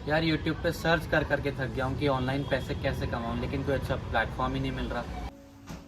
यार यूट्यूब पे सर्च कर करके थक गया हूँ कि ऑनलाइन पैसे कैसे कमाऊँ, लेकिन कोई अच्छा प्लेटफॉर्म ही नहीं मिल रहा।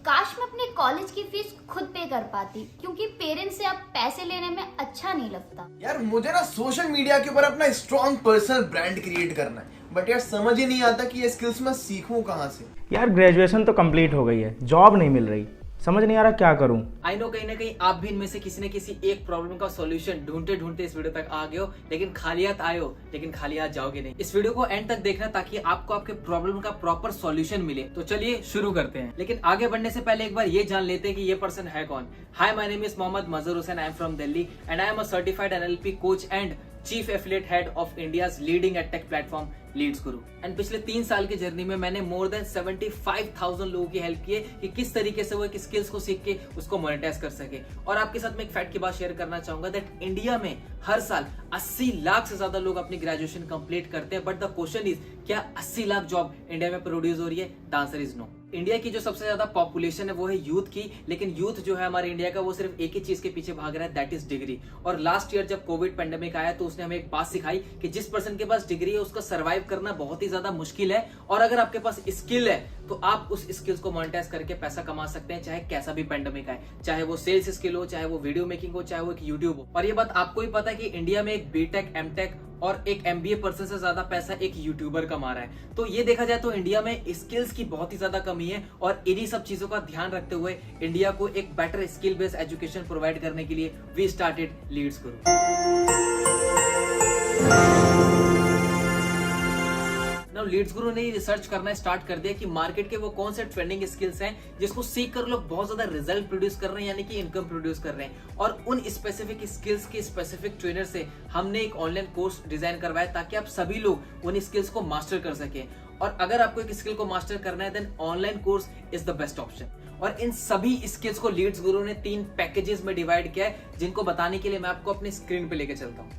काश मैं अपने कॉलेज की फीस खुद पे कर पाती, क्योंकि पेरेंट्स से अब पैसे लेने में अच्छा नहीं लगता। यार मुझे ना सोशल मीडिया के ऊपर अपना स्ट्रॉन्ग पर्सनल ब्रांड क्रिएट करना है, बट यार समझ ही नहीं आता कि ये स्किल्स मैं सीखूं कहाँ से। यार ग्रेजुएशन तो कंप्लीट हो गई है, जॉब नहीं मिल रही, समझ नहीं आ रहा क्या करूं। आई नो कहीं ना कहीं आप भी इनमें से किसी न किसी एक प्रॉब्लम का सॉल्यूशन ढूंढते ढूंढते इस वीडियो तक आ गए हो, लेकिन खाली हाथ आए हो, लेकिन खाली हाथ जाओगे नहीं। इस वीडियो को एंड तक देखना ताकि आपको आपके प्रॉब्लम का प्रॉपर सॉल्यूशन मिले। तो चलिए शुरू करते हैं, लेकिन आगे बढ़ने से पहले एक बार ये जान लेते हैं कि ये पर्सन है कौन। Hi, my name is Mohammad Mazhar Hussain, I am from Delhi and I am a certified NLP coach and chief affiliate head of India's leading edtech platform Leads Guru. And पिछले 3 साल की जर्नी में मैंने मोर देन 75,000 लोगों की हेल्प की है कि किस तरीके से वो एक स्किल्स को सीख के उसको मोनेटाइज कर सके। और आपके साथ मैं एक फैक्ट की बात शेयर करना चाहूंगा दैट इंडिया में हर साल 80 लाख से ज्यादा लोग अपनी ग्रेजुएशन कंप्लीट करते हैं, बट द क्वेश्चन इज क्या 80 लाख जॉब इंडिया में प्रोड्यूस हो रही है? The answer is no. India की जो सबसे ज्यादा पॉपुलेशन है वो है यूथ की, लेकिन यूथ जो है हमारे इंडिया का वो सिर्फ एक ही चीज के पीछे भाग रहा है, दैट इज डिग्री। और लास्ट ईयर जब कोविड पेंडेमिक आया तो उसने हमें एक बात सिखाई कि जिस पर्सन के पास डिग्री है उसका सर्वाइव करना बहुत ही ज्यादा मुश्किल है, और अगर आपके पास स्किल है तो आप उस स्किल्स को मोनेटाइज करके पैसा कमा सकते हैं, चाहे कैसा भी पेंडेमिक आए, चाहे वो सेल्स स्किल हो, चाहे वो वीडियो मेकिंग हो, चाहे वो एक यूट्यूब हो। और ये बात आपको ही पता है कि इंडिया में एक बीटेक, एमटेक और एक एमबीए पर्सन से ज्यादा पैसा एक यूट्यूबर कमा रहा है। तो ये देखा जाए तो इंडिया में स्किल्स की बहुत ही ज्यादा कमी है, और इन्हीं सब चीजों का ध्यान रखते हुए इंडिया को एक better skill based education provide करने के लिए we started Leeds Guru. Now Leeds गुरु ने रिसर्च करना स्टार्ट कर दिया कि मार्केट के वो कौन से ट्रेंडिंग स्किल्स हैं जिसको सीख कर लोग बहुत ज्यादा रिजल्ट प्रोड्यूस कर रहे हैं, यानी कि इनकम प्रोड्यूस कर रहे हैं। और उन स्पेसिफिक स्किल्स के स्पेसिफिक ट्रेनर से हमने एक ऑनलाइन कोर्स डिजाइन करवाया ताकि आप सभी लोग उन स्किल्स को मास्टर कर सके। और अगर आपको एक स्किल को मास्टर करना है then online course is the best option. और इन सभी स्किल्स को लीड्स गुरु ने 3 पैकेजेस में डिवाइड किया है, जिनको बताने के लिए मैं आपको अपनी स्क्रीन पे लेके चलता हूँ।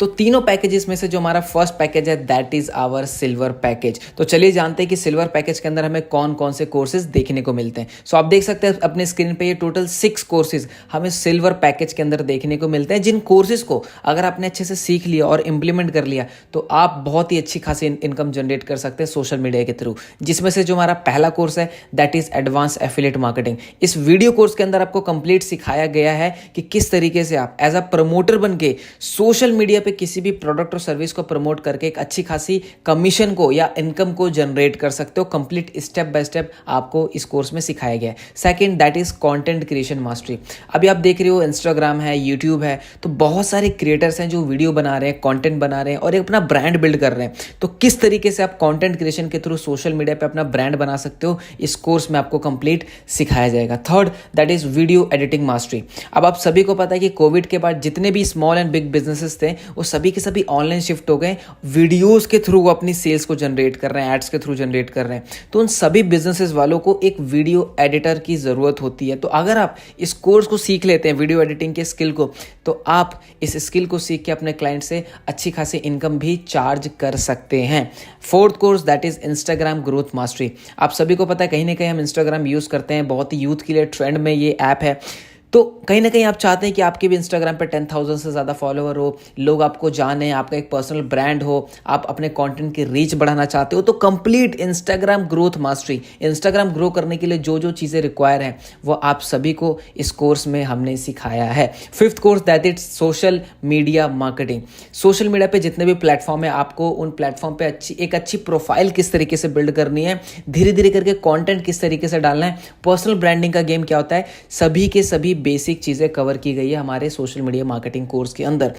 तो तीनों पैकेजेस में से जो हमारा फर्स्ट पैकेज है that is our silver package. तो चलिए जानते हैं कि सिल्वर पैकेज के अंदर हमें कौन कौन से कोर्सेज देखने को मिलते हैं। सो आप देख सकते हैं अपने स्क्रीन पे ये टोटल 6 कोर्सेज हमें सिल्वर पैकेज के अंदर देखने को मिलते हैं, जिन कोर्सेज को अगर आपने अच्छे से सीख लिया और इंप्लीमेंट कर लिया तो आप बहुत ही अच्छी खासी इनकम जनरेट कर सकते हैं सोशल मीडिया के थ्रू। जिसमें से जो हमारा पहला कोर्स है that is advance affiliate marketing. इस वीडियो कोर्स के अंदर आपको कंप्लीट सिखाया गया है कि किस तरीके से आप एज अ प्रमोटर बन के सोशल मीडिया पे किसी भी प्रोडक्ट और सर्विस को प्रमोट करके एक अच्छी खासी कमीशन को या इनकम को जनरेट कर सकते हो। कंप्लीट स्टेप बाय स्टेप आपको इस कोर्स में सिखाया गया है। Second that is content creation mastery. अभी आप देख रहे हो इंस्टाग्राम है, यूट्यूब है, तो बहुत सारे क्रिएटर्स हैं जो वीडियो बना रहे हैं, कंटेंट बना रहे हैं और एक अपना ब्रांड बिल्ड कर रहे हैं। तो किस तरीके से आप कंटेंट क्रिएशन के थ्रू सोशल मीडिया पे अपना ब्रांड बना सकते हो, इस कोर्स में आपको कंप्लीट सिखाया जाएगा। Third that is video editing mastery. अब आप सभी को पता है कि कोविड के बाद जितने भी स्मॉल एंड बिग बिजनेसेस थे वो सभी के सभी ऑनलाइन शिफ्ट हो गए। वीडियोस के थ्रू वो अपनी सेल्स को जनरेट कर रहे हैं, एड्स के थ्रू जनरेट कर रहे हैं। तो उन सभी बिजनेसेस वालों को एक वीडियो एडिटर की जरूरत होती है। तो अगर आप इस कोर्स को सीख लेते हैं, वीडियो एडिटिंग के स्किल को, तो आप इस स्किल को सीख के अपने क्लाइंट से अच्छी खासी इनकम भी चार्ज कर सकते हैं। Fourth course that is Instagram growth mastery. आप सभी को पता है कहीं ना कहीं हम इंस्टाग्राम यूज करते हैं, बहुत ही यूथ के लिए ट्रेंड में ये ऐप है। तो कहीं ना कहीं आप चाहते हैं कि आपके भी इंस्टाग्राम पे 10,000 से ज़्यादा फॉलोअर हो, लोग आपको जाने, आपका एक पर्सनल ब्रांड हो, आप अपने कंटेंट की रीच बढ़ाना चाहते हो, तो complete Instagram growth mastery, Instagram grow करने के लिए जो जो चीज़ें रिक्वायर हैं वो आप सभी को इस कोर्स में हमने सिखाया है। Fifth course that is social media marketing. Social media पे जितने भी प्लेटफॉर्म है आपको उन प्लेटफॉर्म पे एक अच्छी प्रोफाइल किस तरीके से बिल्ड करनी है, धीरे धीरे करके कॉन्टेंट किस तरीके से डालना है, पर्सनल ब्रांडिंग का गेम क्या होता है, सभी के सभी बेसिक चीजें कवर की गई है हमारे सोशल मीडिया मार्केटिंग कोर्स के अंदर।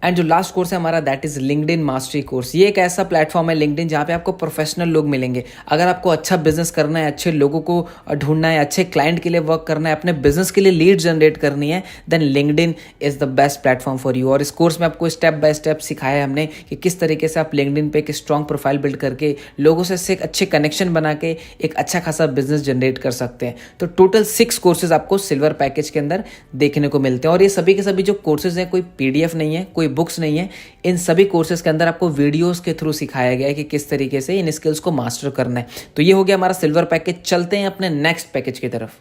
एंड जो लास्ट कोर्स है हमारा that is LinkedIn mastery course. ये एक ऐसा प्लेटफॉर्म है लिंक्डइन जहाँ पे आपको प्रोफेशनल लोग मिलेंगे। अगर आपको अच्छा बिजनेस करना है, अच्छे लोगों को ढूंढना है, अच्छे क्लाइंट के लिए वर्क करना है, अपने बिजनेस के लिए लीड जनरेट करनी है, then LinkedIn is the best platform for you. और इस कोर्स में आपको स्टेप बाय स्टेप सिखाया है हमने कि किस तरीके से आप लिंक्डइन पे एक स्ट्रॉन्ग प्रोफाइल बिल्ड करके लोगों से एक अच्छे कनेक्शन बना के एक अच्छा खासा बिजनेस जनरेट कर सकते हैं। तो टोटल 6 कोर्सेज आपको सिल्वर पैकेज के अंदर देखने को मिलते हैं। और ये सभी के सभी जो कोर्सेज हैं कोई PDF नहीं है, कोई बुक्स नहीं है, इन सभी कोर्सेज के अंदर आपको वीडियोस के थ्रू सिखाया गया है कि किस तरीके से इन स्किल्स को मास्टर करना है। तो ये हो गया हमारा सिल्वर पैकेज। चलते हैं अपने नेक्स्ट पैकेज की तरफ।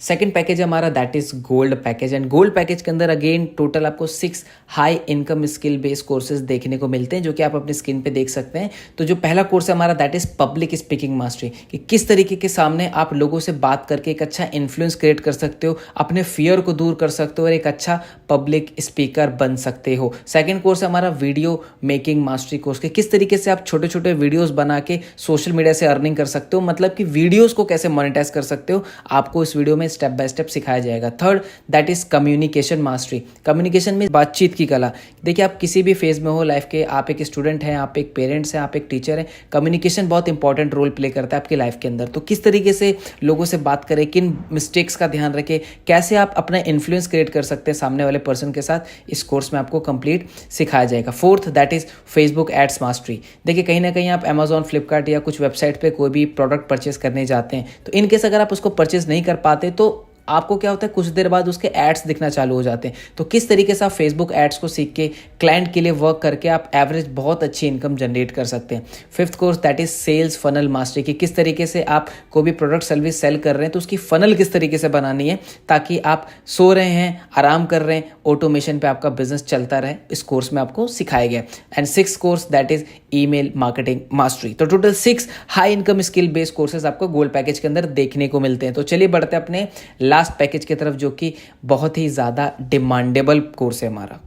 सेकंड पैकेज है हमारा that is gold package and gold package के अंदर अगेन टोटल आपको 6 high income skill based courses देखने को मिलते हैं जो कि आप अपनी स्क्रीन पे देख सकते हैं। तो जो पहला कोर्स है हमारा that is public speaking mastery, कि किस तरीके के सामने आप लोगों से बात करके एक अच्छा इन्फ्लुएंस क्रिएट कर सकते हो, अपने फियर को दूर कर सकते हो और एक अच्छा पब्लिक स्पीकर बन सकते हो। सेकेंड कोर्स है हमारा वीडियो मेकिंग मास्टरी कोर्स, के किस तरीके से आप छोटे छोटे वीडियोस बना के सोशल मीडिया से अर्निंग कर सकते हो, मतलब कि वीडियोस को कैसे मोनेटाइज कर सकते हो, आपको इस वीडियो में स्टेप बाय स्टेप सिखाया जाएगा। Third that is communication mastery, communication में बातचीत की कला। देखिए आप किसी भी फेज में हो लाइफ के, आप एक स्टूडेंट हैं, आप एक पेरेंट्स हैं, आप एक टीचर हैं, कम्युनिकेशन बहुत इंपॉर्टेंट रोल प्ले करता है आपकी लाइफ के अंदर। तो किस तरीके से लोगों से बात करें, किन मिस्टेक्स का ध्यान रखें, कैसे आप अपना इन्फ्लुएंस क्रिएट कर सकते हैं सामने वाले पर्सन के साथ, इस कोर्स में आपको कंप्लीट सिखाया जाएगा। Fourth that is Facebook ads mastery. देखिए कहीं ना कहीं आप अमेजॉन, फ्लिपकार्ट या कुछ वेबसाइट पे कोई भी प्रोडक्ट परचेस करने जाते हैं, तो इनकेस अगर आप उसको परचेस नहीं कर पाते तो आपको क्या होता है, कुछ देर बाद उसके एड्स दिखना चालू हो जाते हैं। तो किस तरीके से आप फेसबुक एड्स को सीख के क्लाइंट के लिए वर्क करके आप एवरेज बहुत अच्छी इनकम जनरेट कर सकते हैं। Fifth course that is sales funnel mastery, कि किस तरीके से आप कोई भी प्रोडक्ट सर्विस सेल कर रहे हैं तो उसकी फनल किस तरीके से बनानी है ताकि आप सो रहे हैं, आराम कर रहे हैं, ऑटोमेशन पे आपका बिजनेस चलता रहे, इस कोर्स में आपको सिखाया गया। And six course that is email marketing mastery. तो total 6 high income skill based courses आपको गोल्ड पैकेज के अंदर देखने को मिलते हैं। तो चलिए बढ़ते हैं अपने लास्ट पैकेज की तरफ, जो कि बहुत ही ज़्यादा डिमांडेबल कोर्स है हमारा।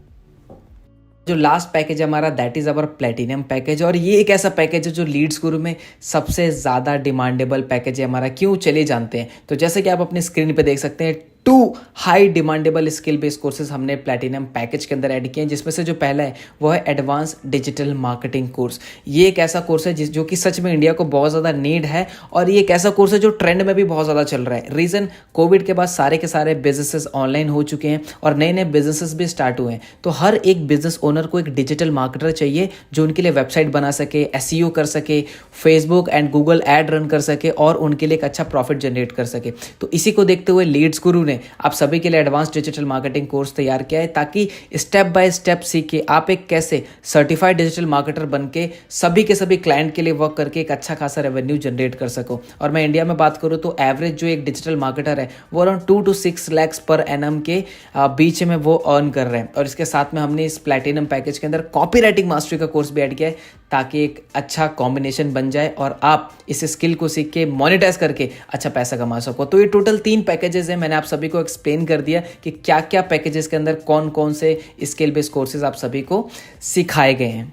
जो लास्ट पैकेज है हमारा that is our platinum package, और ये एक ऐसा पैकेज है जो लीड्स गुरु में सबसे ज़्यादा डिमांडेबल पैकेज है हमारा। क्यों, चलिए जानते हैं। तो जैसे कि आप अपनी स्क्रीन पे देख सकते हैं 2 high demandable skill based courses हमने प्लैटिनम पैकेज के अंदर ऐड किए हैं, जिसमें से जो पहला है वो है एडवांस डिजिटल मार्केटिंग कोर्स। ये एक ऐसा कोर्स है जो कि सच में इंडिया को बहुत ज़्यादा नीड है, और ये एक ऐसा कोर्स है जो ट्रेंड में भी बहुत ज़्यादा चल रहा है। रीज़न, कोविड के बाद सारे के सारे बिजनेसेस ऑनलाइन हो चुके हैं और नए नए बिजनेसेस भी स्टार्ट हुए हैं। तो हर एक बिजनेस ओनर को एक डिजिटल मार्केटर चाहिए जो उनके लिए वेबसाइट बना सके, SEO कर सके, Facebook and Google ad run कर सके और उनके लिए एक अच्छा प्रॉफिट जनरेट कर सके। तो इसी को देखते हुए लीड्स गुरु ने आप सभी के लिए एडवांस डिजिटल मार्केटिंग कोर्स तैयार किया है, ताकि स्टेप बाय स्टेप सीख के आप एक कैसे सर्टिफाइड डिजिटल मार्केटर बन के सभी के सभी क्लाइंट के लिए वर्क करके एक अच्छा खासा रेवेन्यू जनरेट कर सको। और मैं इंडिया में बात करूं तो एवरेज जो एक डिजिटल मार्केटर है वो around 2 to 6 lakhs per annum के बीच में वो अर्न कर रहे हैं। और इसके साथ में हमने इस प्लैटिनम पैकेज के अंदर कॉपी राइटिंग मास्टरी का कोर्स भी ऐड किया है, ताकि एक अच्छा कॉम्बिनेशन बन जाए और आप इस स्किल को सीख के मोनेटाइज करके अच्छा पैसा कमा सको। तो ये टोटल 3 पैकेजेस हैं, मैंने आप सभी को एक्सप्लेन कर दिया कि क्या क्या पैकेजेस के अंदर कौन कौन से स्किल बेस्ड कोर्सेज आप सभी को सिखाए गए हैं।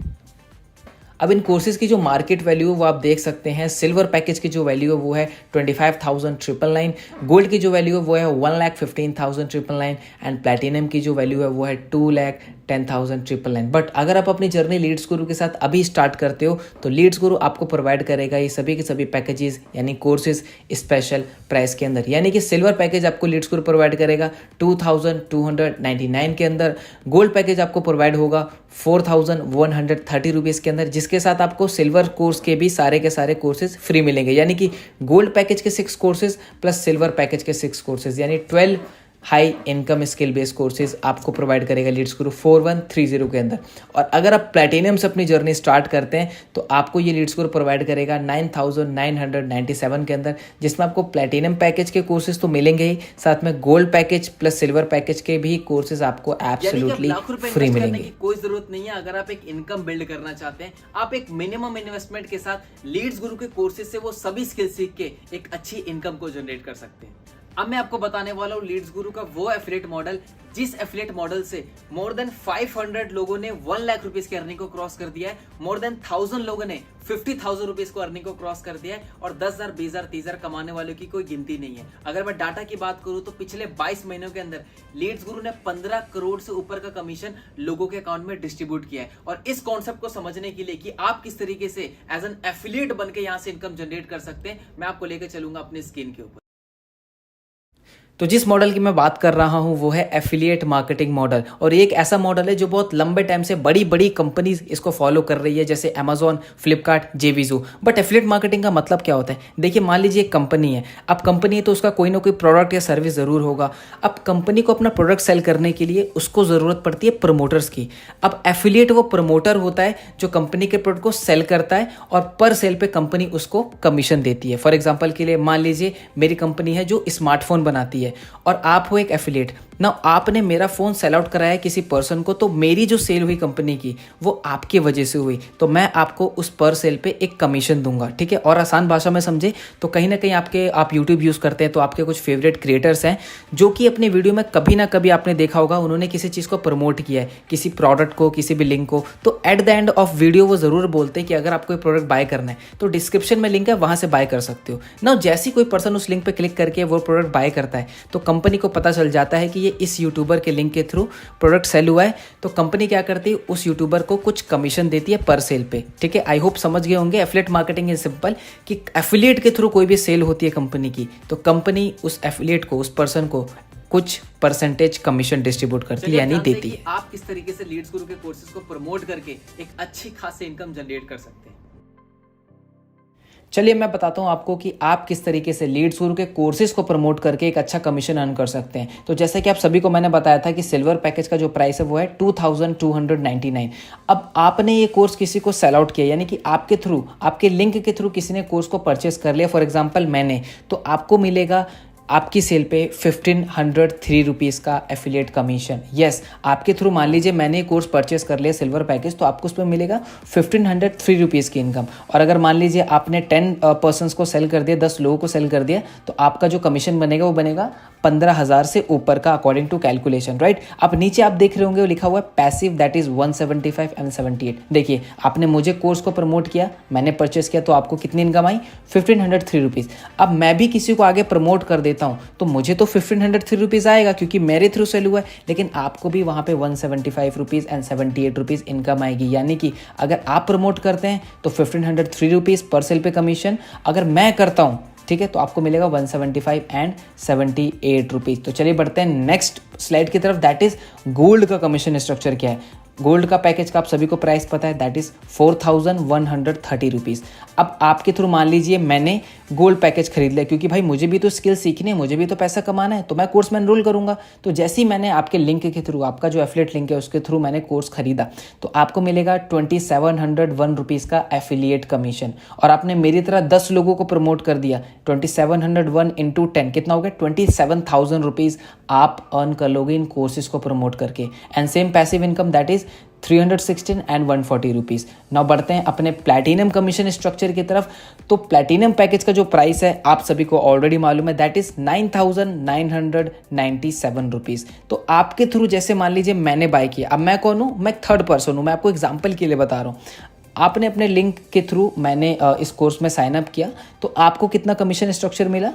अब इन कोर्सेज की जो मार्केट वैल्यू है वो आप देख सकते हैं। सिल्वर पैकेज की जो वैल्यू है वो है 25,999, गोल्ड की जो वैल्यू है वो है 1,15,999 एंड प्लैटिनम की जो वैल्यू है वो है 2,10,999। बट अगर आप अपनी जर्नी लीड्स गुरु के साथ अभी स्टार्ट करते हो तो लीड्स गुरु आपको प्रोवाइड करेगा ये सभी के सभी पैकेजेस यानी कोर्सेज स्पेशल प्राइस के अंदर। यानी कि सिल्वर पैकेज आपको लीड्स गुरु प्रोवाइड करेगा 2,299 के अंदर, गोल्ड पैकेज आपको प्रोवाइड होगा 4,130 रुपीज़ के अंदर, जिसके साथ आपको सिल्वर कोर्स के भी सारे के सारे कोर्सेज फ्री मिलेंगे। यानी कि गोल्ड पैकेज के 6 कोर्सेज प्लस सिल्वर पैकेज के 6 कोर्सेज, यानी 12 high income skill based courses आपको प्रोवाइड करेगा लीड्स गुरु 4130 के अंदर। और अगर आप प्लैटिनम से अपनी जर्नी स्टार्ट करते हैं तो आपको ये लीड्स गुरु प्रोवाइड करेगा 9,997 के अंदर, जिसमें आपको प्लैटिनम पैकेज के कोर्सेज तो मिलेंगे ही, साथ में gold package plus silver package के भी कोर्सेज आपको एब्सोल्युटली फ्री मिलेंगे। कोई जरूरत नहीं है। अगर आप एक इनकम बिल्ड करना चाहते हैं, आप एक मिनिमम इन्वेस्टमेंट के साथ लीड्स गुरु के कोर्सेज से वो सभी स्किल सीख के एक अच्छी इनकम को जनरेट कर सकते हैं। अब मैं आपको बताने वाला हूँ लीड्स गुरु का वो एफिलिएट मॉडल, जिस एफिलिएट मॉडल से मोर देन 500 लोगों ने 1 लाख रुपीस की अर्निंग को क्रॉस कर दिया है, मोर देन 1000 लोगों ने 50,000 रुपीस को अर्निंग को क्रॉस कर दिया है, और 10,000, 20,000, 30,000 कमाने वालों की कोई गिनती नहीं है। अगर मैं डाटा की बात करूं तो पिछले 22 महीनों के अंदर लीड्स गुरु ने 15 करोड़ से ऊपर का कमीशन लोगों के अकाउंट में डिस्ट्रीब्यूट किया है। और इस कॉन्सेप्ट को समझने के लिए कि आप किस तरीके से एज एन एफिलिएट बन के यहां से इनकम जनरेट कर सकते हैं, मैं आपको लेकर चलूंगा अपनी स्क्रीन के ऊपर। तो जिस मॉडल की मैं बात कर रहा हूं वो है एफिलिएट मार्केटिंग मॉडल, और ये एक ऐसा मॉडल है जो बहुत लंबे टाइम से बड़ी बड़ी कंपनीज इसको फॉलो कर रही है, जैसे Amazon, Flipkart, JVZoo. But affiliate marketing का मतलब क्या होता है? देखिए, मान लीजिए एक कंपनी है, अब कंपनी है तो उसका कोई ना कोई प्रोडक्ट या सर्विस जरूर होगा। अब कंपनी को अपना प्रोडक्ट सेल करने के लिए उसको जरूरत पड़ती है प्रमोटर्स की। अब एफिलिएट वो प्रमोटर होता है जो कंपनी के प्रोडक्ट को सेल करता है और पर सेल पे कंपनी उसको कमीशन देती है। फॉर एग्जाम्पल के लिए मान लीजिए मेरी कंपनी है जो स्मार्टफोन बनाती है, है और आप हो एक एफिलिएट ना, आपने मेरा फ़ोन सेल आउट कराया किसी पर्सन को, तो मेरी जो सेल हुई कंपनी की वो आपकी वजह से हुई, तो मैं आपको उस पर सेल पे एक कमीशन दूंगा, ठीक है। और आसान भाषा में समझे तो कहीं ना कहीं आप यूट्यूब यूज़ करते हैं तो आपके कुछ फेवरेट क्रिएटर्स हैं जो कि अपने वीडियो में कभी ना कभी आपने देखा होगा उन्होंने किसी चीज़ को प्रमोट किया है, किसी प्रोडक्ट को, किसी भी लिंक को, तो at the end of video वो ज़रूर बोलते हैं कि अगर आपको कोई प्रोडक्ट बाय करना है तो डिस्क्रिप्शन में लिंक है, वहाँ से बाय कर सकते हो ना। जैसे कोई पर्सन उस लिंक पर क्लिक करके वो प्रोडक्ट बाय करता है तो कंपनी को पता चल जाता है कि ये इस यूट्यूबर के लिंक के थ्रू प्रोडक्ट सेल हुआ है, तो कंपनी क्या करती है, उस यूट्यूबर को कुछ कमीशन देती है पर सेल पे, ठीक है। आई होप समझ गए होंगे एफिलिएट मार्केटिंग इज सिंपल कि एफिलिएट के थ्रू कोई भी सेल होती है कंपनी की तो कंपनी उस एफिलिएट को, उस पर्सन को कुछ परसेंटेज कमीशन डिस्ट्रीब्यूट करती है यानी देती है। आप किस तरीके से लीड्स गुरु के कोर्सेज को प्रमोट करके एक अच्छी खासी इनकम जनरेट कर सकते हैं। चलिए मैं बताता हूँ आपको कि आप किस तरीके से लीड्स गुरु के कोर्सेज को प्रमोट करके एक अच्छा कमीशन अर्न कर सकते हैं। तो जैसे कि आप सभी को मैंने बताया था कि सिल्वर पैकेज का जो प्राइस है वो है 2299। अब आपने ये कोर्स किसी को सेल आउट किया यानी कि आपके थ्रू, आपके लिंक के थ्रू किसी ने कोर्स को परचेस कर लिया, फॉर एग्जाम्पल मैंने, तो आपको मिलेगा आपकी सेल पे 1503 रुपीज़ का एफिलिएट कमीशन। यस, आपके थ्रू मान लीजिए मैंने कोर्स परचेस कर लिया सिल्वर पैकेज तो आपको उस पर मिलेगा 1503 रुपीज़ की इनकम। और अगर मान लीजिए आपने 10 पर्सनस को सेल कर दिया, 10 लोगों को सेल कर दिया, तो आपका जो कमीशन बनेगा वो बनेगा 15,000 से ऊपर का अकॉर्डिंग टू कैलकुलेशन, राइट। अब नीचे आप देख रहे होंगे वो लिखा हुआ है पैसिव, दैट इज 175 एंड 78। देखिए आपने मुझे कोर्स को प्रमोट किया, मैंने परचेस किया तो आपको कितनी इनकम आई, 1503 रुपीज़। अब मैं भी किसी को आगे प्रमोट कर देता हूँ तो मुझे तो 1503 रुपीज़ आएगा क्योंकि मेरे थ्रू सेल हुआ है, लेकिन आपको भी वहाँ पे 175 रुपीज़ एंड 78 रुपीज़ इनकम आएगी। यानी कि अगर आप प्रमोट करते हैं तो 1503 रुपीज़ पर सेल पे कमीशन, अगर मैं करता हूँ ठीक है तो आपको मिलेगा 175 एंड 78 रुपीज़। तो चलिए बढ़ते हैं नेक्स्ट स्लाइड की तरफ, दैट इज गोल्ड का कमीशन स्ट्रक्चर क्या है। गोल्ड का पैकेज का आप सभी को प्राइस पता है, दैट इज 4130 रुपीज़। अब आपके थ्रू मान लीजिए मैंने गोल्ड पैकेज खरीद लिया क्योंकि भाई मुझे भी तो स्किल सीखनी है, मुझे भी तो पैसा कमाना है, तो मैं कोर्स में एनरोल करूंगा। तो जैसे ही मैंने आपके लिंक के थ्रू, आपका जो एफिलिएट लिंक है उसके थ्रू मैंने कोर्स खरीदा तो आपको मिलेगा 2701 रुपीज़ का एफिलिएट कमीशन। और आपने मेरी तरह 10 लोगों को प्रमोट कर दिया, 2701 इंटू 10 कितना हो गया, 27,000 रुपीज़ आप अर्न कर लोगे इन कोर्सेज को प्रमोट करके। And same passive income that is 316 and 140 rupees. Now बढ़ते हैं अपने प्लैटिनम कमीशन स्ट्रक्चर की तरफ। तो प्लैटिनम पैकेज का जो प्राइस है आप सभी को ऑलरेडी मालूम है, दैट इज 9,997 रुपीज़। तो आपके थ्रू जैसे मान लीजिए मैंने बाय किया, अब मैं कौन हूँ, मैं थर्ड पर्सन हूँ, मैं आपको एग्जाम्पल के लिए बता रहा हूँ। आपने अपने लिंक के थ्रू मैंने इस कोर्स में साइन अप किया तो आपको कितना कमीशन स्ट्रक्चर मिला,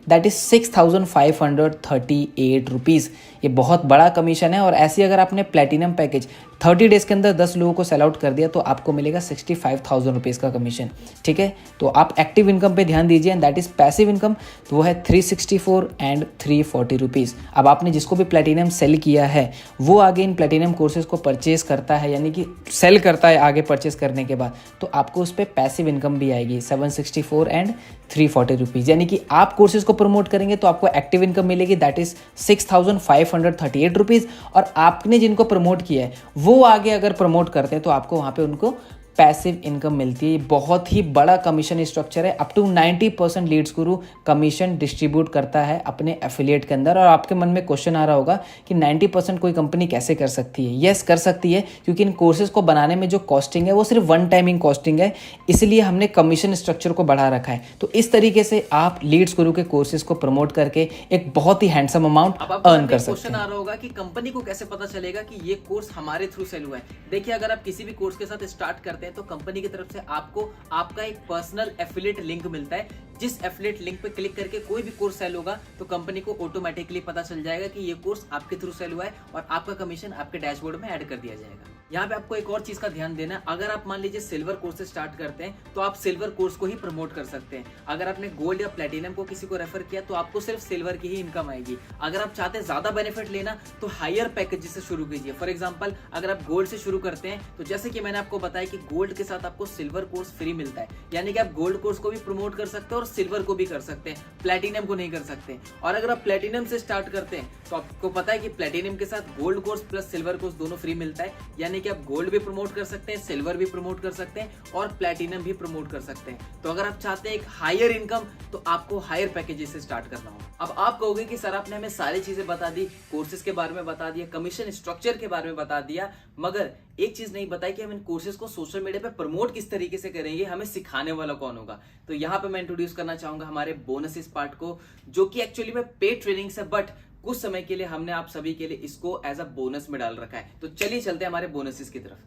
दैट इज 6,538 रुपीज़। ये बहुत बड़ा कमीशन है। और ऐसे अगर आपने प्लैटिनम पैकेज 30 डेज के अंदर 10 लोगों को सेल आउट कर दिया तो आपको मिलेगा 65,000 रुपीज़ का कमीशन, ठीक है। तो आप एक्टिव इनकम पे ध्यान दीजिए and that is passive income, तो वो है 364 एंड 340 रुपीज़। अब आपने जिसको भी प्लैटिनम सेल किया है वो आगे इन प्लैटिनम कोर्सेज को परचेज करता है, यानी कि सेल करता है आगे परचेज करने के बाद, तो आपको उस पर पैसिव इनकम भी आएगी 764 एंड 340 रुपीज़। यानी कि आप कोर्सेज को प्रमोट करेंगे तो आपको एक्टिव इनकम मिलेगी, दैट इज 6,538 रुपीज़। और आपने जिनको प्रमोट किया है वो आगे अगर प्रमोट करते हैं तो आपको वहाँ पे उनको पैसिव इनकम मिलती है। बहुत ही बड़ा कमीशन स्ट्रक्चर है, up to 90% Leeds Guru commission distribute करता है अपने एफिलिएट के अंदर। और आपके मन में क्वेश्चन आ रहा होगा कि 90% कोई कंपनी कैसे कर सकती है। यस, कर सकती है, क्योंकि इन कोर्सेज को बनाने में जो कॉस्टिंग है वो सिर्फ वन टाइमिंग कॉस्टिंग है, इसलिए हमने कमीशन स्ट्रक्चर को बढ़ा रखा है। तो इस तरीके से आप लीड्स गुरु के कोर्सेज को प्रमोट करके एक बहुत ही हैंडसम अमाउंट अर्न कर सकते क्वेश्चन हैं। आ रहा होगा कि कंपनी को कैसे पता चलेगा कि ये कोर्स हमारे थ्रू सेल हुआ है। देखिए, अगर आप किसी भी कोर्स के साथ स्टार्ट करते हैं तो कंपनी की तरफ से आपको आपका एक पर्सनल एफिलिएट लिंक मिलता है। जिस एफिलिएट लिंक पे क्लिक करके कोई भी कोर्स सेल होगा तो कंपनी को ऑटोमेटिकली पता चल जाएगा कि ये कोर्स आपके थ्रू सेल हुआ है और आपका कमीशन आपके डैशबोर्ड में ऐड कर दिया जाएगा। यहाँ पे आपको एक और चीज का ध्यान देना है, अगर आप मान लीजिए सिल्वर कोर्स से स्टार्ट करते हैं तो आप सिल्वर कोर्स को ही प्रमोट कर सकते हैं। अगर आपने गोल्ड या प्लेटिनम को किसी को रेफर किया तो आपको सिर्फ सिल्वर की ही इनकम आएगी। अगर आप चाहते हैं ज्यादा बेनिफिट लेना तो हायर पैकेज से शुरू कीजिए। फॉर एग्जांपल, अगर आप गोल्ड से शुरू करते हैं तो जैसे कि मैंने आपको बताया कि गोल्ड के साथ आपको सिल्वर कोर्स फ्री मिलता है, यानी कि आप गोल्ड कोर्स को भी प्रमोट कर सकते हैं और सिल्वर को भी कर सकते हैं, प्लेटिनम को नहीं कर सकते। और अगर आप प्लेटिनम से स्टार्ट करते हैं तो आपको पता है कि प्लेटिनम के साथ gold course plus silver course दोनों फ्री मिलता है, यानी यानी कि आप गोल्ड भी प्रमोट कर सकते हैं, सिल्वर भी प्रमोट कर सकते हैं और प्लैटिनम भी प्रमोट कर सकते हैं। तो अगर आप चाहते हैं एक हायर इनकम, तो आपको हायर पैकेजेस से स्टार्ट करना होगा। अब आप कहोगे कि सर आपने हमें सारी चीजें बता दी, कोर्सेज के बारे में बता दिया, कमीशन स्ट्रक्चर के बारे में बता दिया, मगर एक चीज नहीं बताई कि हम इन कोर्सेज को सोशल मीडिया पे प्रमोट किस तरीके से करेंगे, हमें सिखाने वाला कौन होगा। तो यहाँ पे मैं इंट्रोड्यूस करना चाहूंगा हमारे बोनसेस पार्ट को, जो कि एक्चुअली में पेड ट्रेनिंग है, बट कुछ समय के लिए हमने आप सभी के लिए इसको एज अ बोनस में डाल रखा है। तो चलिए चलते हैं हमारे बोनसेस की तरफ।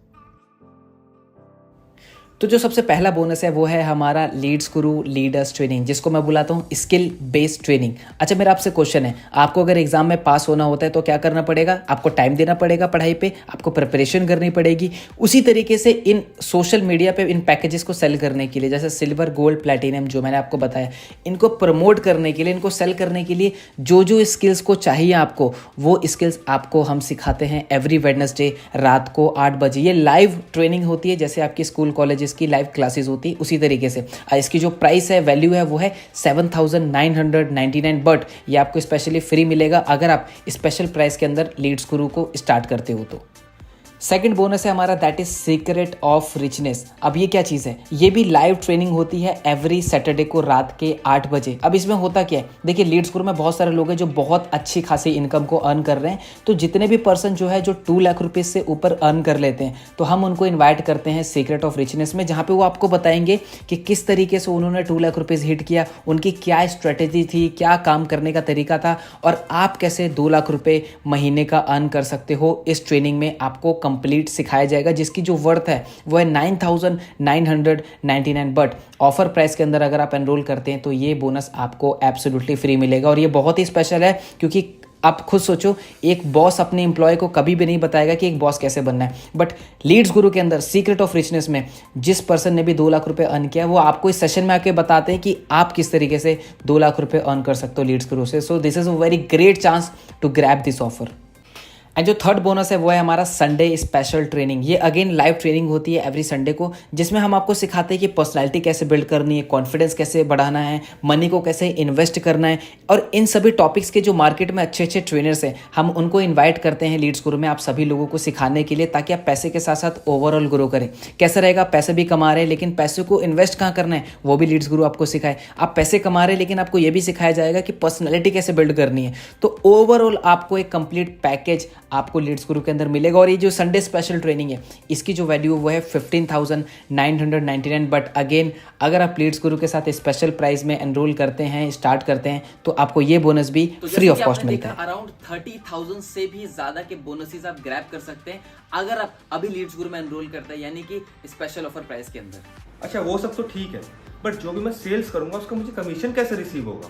तो जो सबसे पहला बोनस है वो है हमारा लीड्स गुरु लीडर्स ट्रेनिंग, जिसको मैं बुलाता हूँ स्किल बेस्ड ट्रेनिंग। अच्छा, मेरा आपसे क्वेश्चन है, आपको अगर एग्जाम में पास होना होता है तो क्या करना पड़ेगा? आपको टाइम देना पड़ेगा पढ़ाई पे, आपको प्रिपरेशन करनी पड़ेगी। उसी तरीके से इन सोशल मीडिया पे इन पैकेजेस को सेल करने के लिए, जैसे सिल्वर, गोल्ड, प्लैटिनम जो मैंने आपको बताया, इनको प्रमोट करने के लिए, इनको सेल करने के लिए जो जो स्किल्स को चाहिए आपको, वो स्किल्स आपको हम सिखाते हैं एवरी वेडनेसडे रात को 8 बजे। ये लाइव ट्रेनिंग होती है, जैसे आपकी स्कूल कॉलेजेस की लाइव क्लासेस होती है उसी तरीके से। इसकी जो प्राइस है, वैल्यू है, वो है 7,999, बट ये आपको स्पेशली फ्री मिलेगा अगर आप स्पेशल प्राइस के अंदर लीड्स गुरु को स्टार्ट करते हो। तो सेकंड बोनस है हमारा, that is secret of richness. अब ये क्या चीज़ है? ये भी लाइव ट्रेनिंग होती है एवरी सैटरडे को रात के 8 बजे। अब इसमें होता क्या है, देखिए लीड्स गुरु में बहुत सारे लोग हैं जो बहुत अच्छी खासी इनकम को अर्न कर रहे हैं। तो जितने भी पर्सन जो है जो 2 लाख रुपये से ऊपर अर्न कर लेते हैं, तो हम उनको इन्वाइट करते हैं सीक्रेट ऑफ रिचनेस में, जहाँ पे वो आपको बताएंगे कि किस तरीके से उन्होंने 2 लाख रुपये हिट किया, उनकी क्या स्ट्रेटेजी थी, क्या काम करने का तरीका था, और आप कैसे 2 लाख रुपये महीने का अर्न कर सकते हो। इस ट्रेनिंग में आपको कंप्लीट सिखाया जाएगा, जिसकी जो वर्थ है वो है 9,999, बट ऑफर प्राइस के अंदर अगर आप एनरोल करते हैं तो ये बोनस आपको एब्सोल्युटली फ्री मिलेगा। और ये बहुत ही स्पेशल है, क्योंकि आप खुद सोचो, एक बॉस अपने एम्प्लॉय को कभी भी नहीं बताएगा कि एक बॉस कैसे बनना है, बट लीड्स गुरु के अंदर सीक्रेट ऑफ रिचनेस में जिस पर्सन ने भी 2 लाख रुपए अर्न किया, वो आपको इस सेशन में आके बताते हैं कि आप किस तरीके से 2 लाख रुपए अर्न कर सकते हो लीड्स गुरु से। So this is a very great chance to grab this offer. And जो थर्ड बोनस है वो है हमारा संडे स्पेशल ट्रेनिंग। ये अगेन लाइव ट्रेनिंग होती है एवरी संडे को, जिसमें हम आपको सिखाते हैं कि पर्सनालिटी कैसे बिल्ड करनी है, कॉन्फिडेंस कैसे बढ़ाना है, मनी को कैसे इन्वेस्ट करना है, और इन सभी टॉपिक्स के जो मार्केट में अच्छे अच्छे ट्रेनर्स हैं, हम उनको इन्वाइट करते हैं लीड्स गुरु में आप सभी लोगों को सिखाने के लिए, ताकि आप पैसे के साथ साथ ओवरऑल ग्रो करें। कैसा रहेगा? पैसे भी कमा रहे हैं, लेकिन पैसे को इन्वेस्ट कहाँ करना है वो भी लीड्स गुरु आपको सिखाए। आप पैसे कमा रहे हैं, लेकिन आपको ये भी सिखाया जाएगा कि पर्सनैलिटी कैसे बिल्ड करनी है। तो ओवरऑल आपको एक कंप्लीट पैकेज आपको लीड्स गुरु के अंदर मिलेगा। और ये जो संडे स्पेशल ट्रेनिंग है, इसकी जो वैल्यू वो है 15,999, बट अगेन अगर आप लीड्स गुरु के साथ स्पेशल प्राइस में एनरोल करते हैं, स्टार्ट करते हैं, तो आपको ये बोनस भी फ्री ऑफ कॉस्ट मिलता है। अराउंड 30,000 से भी ज्यादा के बोनसेस आप ग्रैब कर सकते हैं अगर आप अभी लीड्स गुरु में एनरोल करते हैं, यानी कि स्पेशल ऑफर प्राइस के अंदर। अच्छा, वो सब तो ठीक है, बट जो भी मैं सेल्स करूंगा उसका मुझे कमीशन कैसे रिसीव होगा?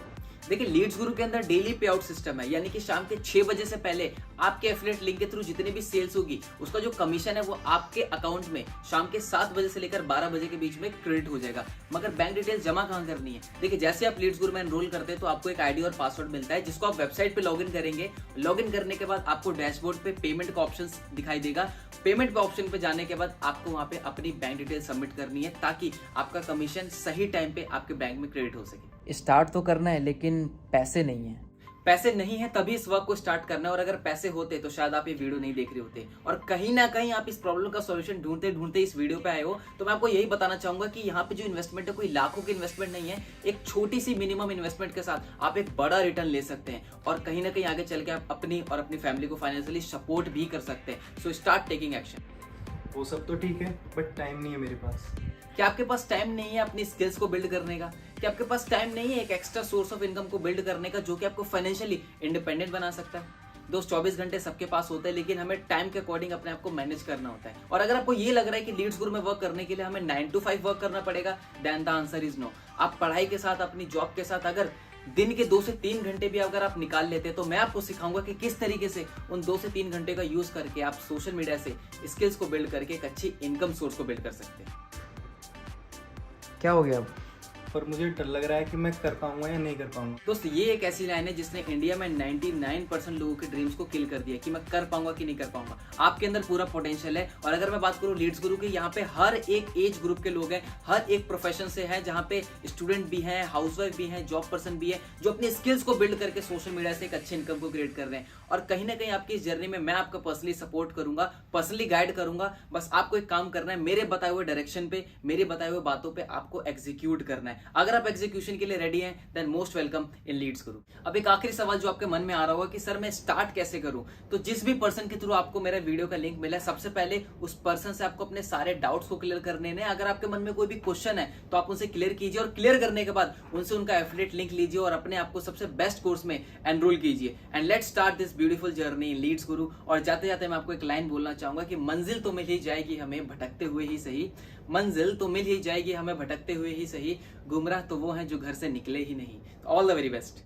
देखिए लीड्स गुरु के अंदर डेली पे आउट सिस्टम है, यानी कि शाम के 6 बजे से पहले आपके एफिलिएट लिंक के थ्रू जितनी भी सेल्स होगी, उसका जो कमीशन है वो आपके अकाउंट में शाम के 7 बजे से लेकर 12 बजे के बीच में क्रेडिट हो जाएगा। मगर बैंक डिटेल्स जमा कहाँ करनी है? देखिए जैसे आप लीड्स गुरु में एनरोल करते हैं तो आपको एक आईडी और पासवर्ड मिलता है, जिसको आप वेबसाइट पे लॉगिन करेंगे। लॉगिन करने के बाद आपको डैशबोर्ड पे पेमेंट का ऑप्शन दिखाई देगा। पेमेंट पे ऑप्शन पे जाने के बाद आपको वहां पे अपनी बैंक डिटेल सबमिट करनी है, ताकि आपका कमीशन सही टाइम पे आपके बैंक में क्रेडिट हो सके। स्टार्ट तो करना है, लेकिन पैसे नहीं है। पैसे नहीं है तभी इस वर्क को स्टार्ट करना है, और अगर पैसे होते तो शायद आप ये वीडियो नहीं देख रहे होते। और कहीं ना कहीं आप इस प्रॉब्लम का सॉल्यूशन ढूंढते ढूंढते इस वीडियो पे आए हो। तो मैं आपको यही बताना चाहूंगा कि यहाँ पे जो इन्वेस्टमेंट है कोई लाखों की इन्वेस्टमेंट नहीं है। एक छोटी सी मिनिमम इन्वेस्टमेंट के साथ आप एक बड़ा रिटर्न ले सकते हैं, और कहीं ना कहीं आगे चल के आप अपनी और अपनी फैमिली को फाइनेंशियली सपोर्ट भी कर सकते हैं। So start taking action. वो सब तो ठीक है, बट टाइम नहीं है मेरे पास। क्या आपके पास टाइम नहीं है अपनी स्किल्स को बिल्ड करने का? क्या आपके पास टाइम नहीं है एक एक्स्ट्रा सोर्स ऑफ इनकम को बिल्ड करने का, जो कि आपको फाइनेंशियली इंडिपेंडेंट बना सकता है? दोस्त 24 घंटे सबके पास होते हैं, लेकिन हमें टाइम के अकॉर्डिंग अपने आप को मैनेज करना होता है। और अगर आपको ये लग रहा है कि लीड्स गुरु में वर्क करने के लिए हमें 9 to 5 वर्क करना पड़ेगा, then the answer is no. आप पढ़ाई के साथ, अपनी जॉब के साथ अगर दिन के 2 से 3 घंटे भी अगर आप निकाल लेते हैं, तो मैं आपको सिखाऊंगा कि किस तरीके से उन 2 से 3 घंटे का यूज करके आप सोशल मीडिया से स्किल्स को बिल्ड करके एक अच्छी इनकम सोर्स को बिल्ड कर सकते हैं। क्या हो गया अब? पर मुझे डर लग रहा है कि मैं कर पाऊंगा या नहीं कर पाऊंगा। दोस्त ये एक ऐसी लाइन है जिसने इंडिया में 99% लोगों के ड्रीम्स को किल कर दिया कि मैं कर पाऊंगा कि नहीं कर पाऊंगा। आपके अंदर पूरा पोटेंशियल है। और अगर मैं बात करूं लीड्स गुरु की, यहाँ पे हर एक एज ग्रुप के लोग हैं, हर एक प्रोफेशन से है, जहाँ पे स्टूडेंट भी हैं, हाउसवाइफ भी हैं, जॉब पर्सन भी है, जो अपनी स्किल्स को बिल्ड करके सोशल मीडिया से एक अच्छी इनकम को क्रिएट कर रहे हैं। और कहीं ना कहीं आपकी इस जर्नी में मैं आपका पर्सनली सपोर्ट करूंगा, पर्सनली गाइड करूंगा। बस आपको एक काम करना है, मेरे बताए हुए डायरेक्शन पे, मेरी बताए हुए बातों पे आपको एग्जीक्यूट करना है। अगर आप एग्जीक्यूशन के लिए रेडी हैं then most welcome in Leads Guru. अब एक आखिरी सवाल जो आपके मन में आ रहा होगा कि सर मैं स्टार्ट कैसे करूं, तो जिस भी पर्सन के थ्रू आपको मेरा वीडियो का लिंक मिला है, सबसे पहले उस पर्सन से आपको अपने सारे डाउट्स को क्लियर करने हैं। अगर आपके मन में कोई भी क्वेश्चन है तो आप उनसे क्लियर कीजिए, और क्लियर करने के बाद उनसे उनका एफिलिएट लिंक लीजिए और अपने आप को सबसे बेस्ट कोर्स में एनरोल कीजिए। And let's start this beautiful journey in Leads Guru. और जाते जाते मैं आपको एक लाइन बोलना चाहूंगा कि मंजिल तो मिल ही जाएगी हमें भटकते हुए ही सही, मंजिल तो मिल ही जाएगी हमें भटकते हुए ही सही, गुमराह तो वो हैं जो घर से निकले ही नहीं। All the very best.